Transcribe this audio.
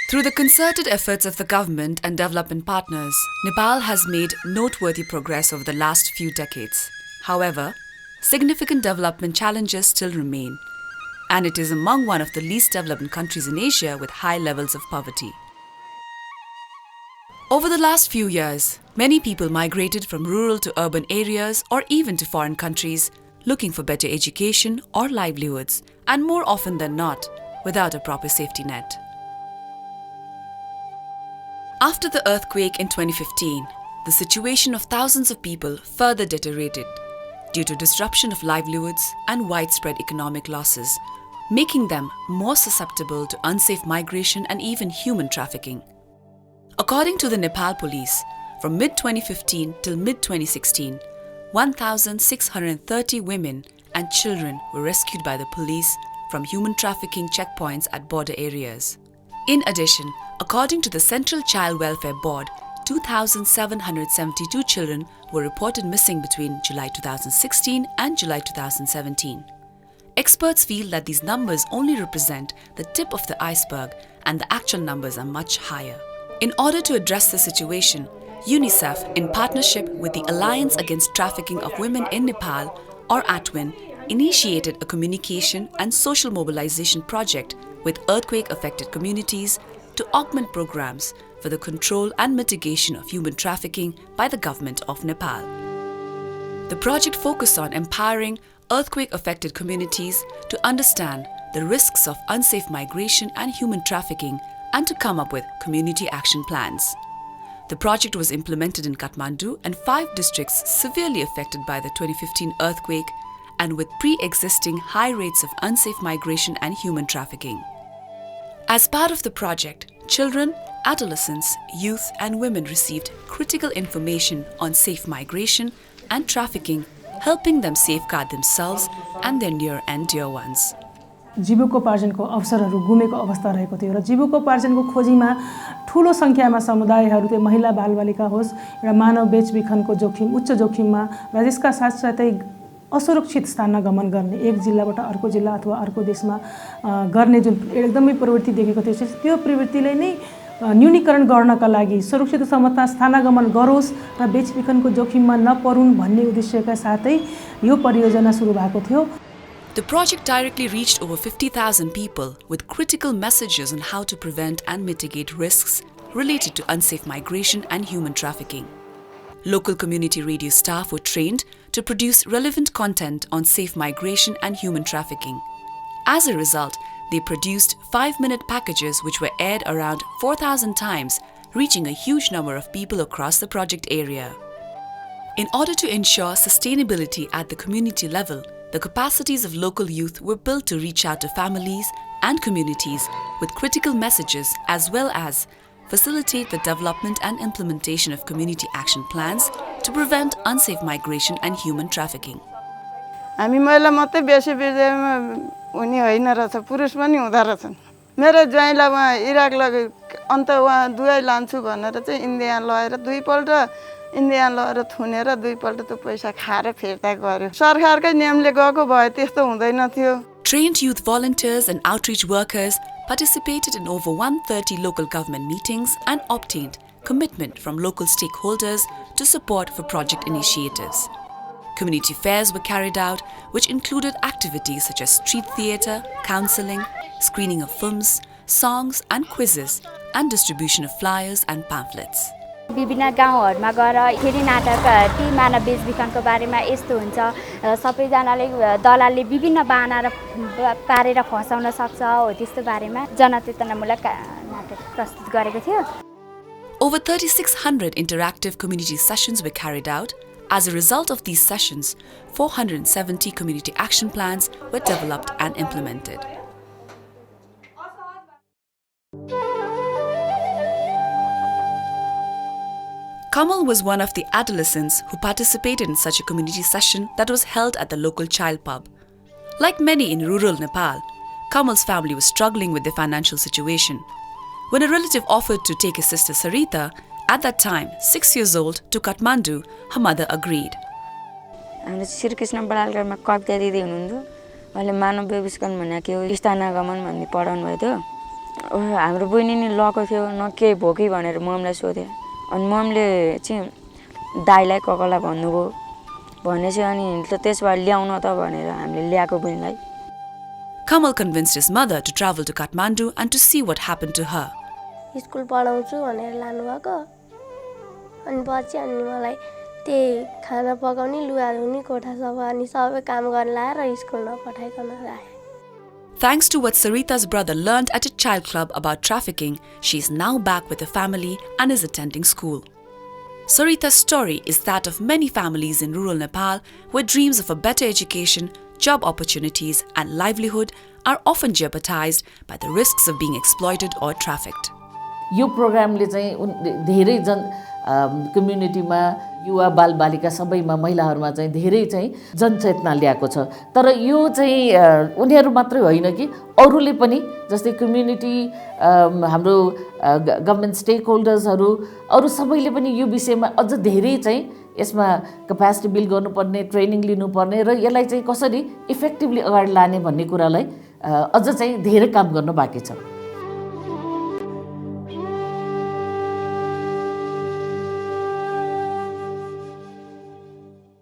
Through the concerted efforts of the government and development partners, Nepal has made noteworthy progress over the last few decades. However, significant development challenges still remain, and it is among one of the least developed countries in Asia with high levels of poverty. Over the last few years, many people migrated from rural to urban areas or even to foreign countries, looking for better education or livelihoods, and more often than not, without a proper safety net. After the earthquake in 2015, the situation of thousands of people further deteriorated due to disruption of livelihoods and widespread economic losses, making them more susceptible to unsafe migration and even human trafficking. According to the Nepal police, from mid-2015 till mid-2016, 1,630 women and children were rescued by the police from human trafficking checkpoints at border areas. In addition, according to the Central Child Welfare Board, 2,772 children were reported missing between July 2016 and July 2017. Experts feel that these numbers only represent the tip of the iceberg and the actual numbers are much higher. In order to address the situation, UNICEF, in partnership with the Alliance Against Trafficking of Women in Nepal, or AATWIN, initiated a communication and social mobilization project with earthquake-affected communities to augment programs for the control and mitigation of human trafficking by the government of Nepal. The project focused on empowering earthquake-affected communities to understand the risks of unsafe migration and human trafficking and to come up with community action plans. The project was implemented in Kathmandu and 5 districts severely affected by the 2015 earthquake and with pre-existing high rates of unsafe migration and human trafficking. As part of the project, children, adolescents, youth and women received critical information on safe migration and trafficking, helping them safeguard themselves and their near and dear ones. जीविकोपार्जनको अवसरहरू गुमेको अवस्था रहेको थियो र जीविकोपार्जनको खोजीमा ठूलो संख्यामा समुदायहरू त्यो महिला बालबालिका होस् र मानव बेचबिखनको जोखिम उच्च जोखिममा र यसका साथसाथै असुरक्षित स्थानमा गमन गर्ने एक जिल्लाबाट अर्को जिल्ला अथवा अर्को देशमा गर्ने जुन एकदमै प्रवृत्ति देखेको थियो त्यो प्रवृत्तिले नै न्यूनीकरण गर्नका लागि सुरक्षित स्थानागमन गरोस् र बेचबिखनको जोखिममा नपरुन् भन्ने उद्देश्यका साथै यो परियोजना सुरु भएको थियो. The project directly reached over 50,000 people with critical messages on how to prevent and mitigate risks related to unsafe migration and human trafficking. Local community radio staff were trained to produce relevant content on safe migration and human trafficking. As a result, they produced 5-minute packages which were aired around 4,000 times, reaching a huge number of people across the project area. In order to ensure sustainability at the community level, the capacities of local youth were built to reach out to families and communities with critical messages as well as facilitate the development and implementation of community action plans to prevent unsafe migration and human trafficking. हामी महिला मात्रै बेसी बिर्जेमा उनी होइन रहेछ पुरुष पनि हुँदा रहेछन्. मेरो ज्वाइँलाई उहाँ इराक लगे अन्त उहाँ दुवै लान्छु भनेर चाहिँ इन्डिया लगेर दुईपल्ट इन्डिया लगेर थुनेर दुईपल्ट त्यो पैसा खाएर फिर्ता गर्यो. सरकारकै नियमले गएको भए त्यस्तो हुँदैन थियो. Trained youth volunteers and outreach workers participated in over 130 local government meetings and obtained commitment from local stakeholders to support for project initiatives. Community fairs were carried out, which included activities such as street theatre, counselling, screening of films, songs and quizzes, and distribution of flyers and pamphlets. विभिन्न गाउँहरुमा गएर फेरि नाटक ती मानव बेचबिखनको बारेमा यस्तो हुन्छ सबैजनाले दलालले विभिन्न बाहना पारेर फसाउन सक्छ हो त्यस्तो बारेमा जनचेतनामूलक नाटक प्रस्तुत गरेको थियो. Over 3,600 interactive community sessions were carried out. As a result of these sessions, 470 community action plans were developed and implemented. Kamal was one of the adolescents who participated in such a community session that was held at the local child pub. Like many in rural Nepal, Kamal's family was struggling with their financial situation. When a relative offered to take his sister Sarita, at that time 6 years old, to Kathmandu, her mother agreed. Shri Krishna बडालकरमा कविता दिदी हुनुहुन्थ्यो. उहाँले मानव बेचबिखन भनेको स्थानागमन भन्ने पढाउनु भयो थियो. हाम्रो बहिनी नि लको थियो न केही भयो कि भनेर मम्मीलाई सोधे अनि मम्मीले चाहिँ दाइलाई ककालाई भन्नुभयो भनेपछि अनि त्यसबाट ल्याउन त भनेर हामीले ल्याएको बहिनीलाई Kamal convinced his mother to travel to Kathmandu and to see what happened to her. School पढाउँछु भनेर लानुभएको अनि पछि अनि मलाई त्यही खाना पकाउने लुगा धुने कोठा सफा अनि सबै काम गर्न लाएर स्कुल नपठाइकन राखे Thanks to what Sarita's brother learned at a child club about trafficking, she is now back with her family and is attending school. Sarita's story is that of many families in rural Nepal where dreams of a better education, job opportunities and livelihood are often jeopardized by the risks of being exploited or trafficked. यो प्रोग्रामले चाहिँ धेरै कम्युनिटीमा युवा बालबालिका सबैमा महिलाहरूमा चाहिँ धेरै चाहिँ जनचेतना ल्याएको छ तर यो चाहिँ उनीहरू मात्रै होइन कि अरूले पनि जस्तै कम्युनिटी हाम्रो गभर्नमेन्ट स्टेक होल्डर्सहरू अरू सबैले पनि यो विषयमा अझ धेरै चाहिँ यसमा क्यापेसिटी बिल्ड गर्नुपर्ने ट्रेनिङ लिनुपर्ने र यसलाई चाहिँ कसरी इफेक्टिभली अगाडि लाने भन्ने कुरालाई अझ चाहिँ धेरै काम गर्न बाँकी छ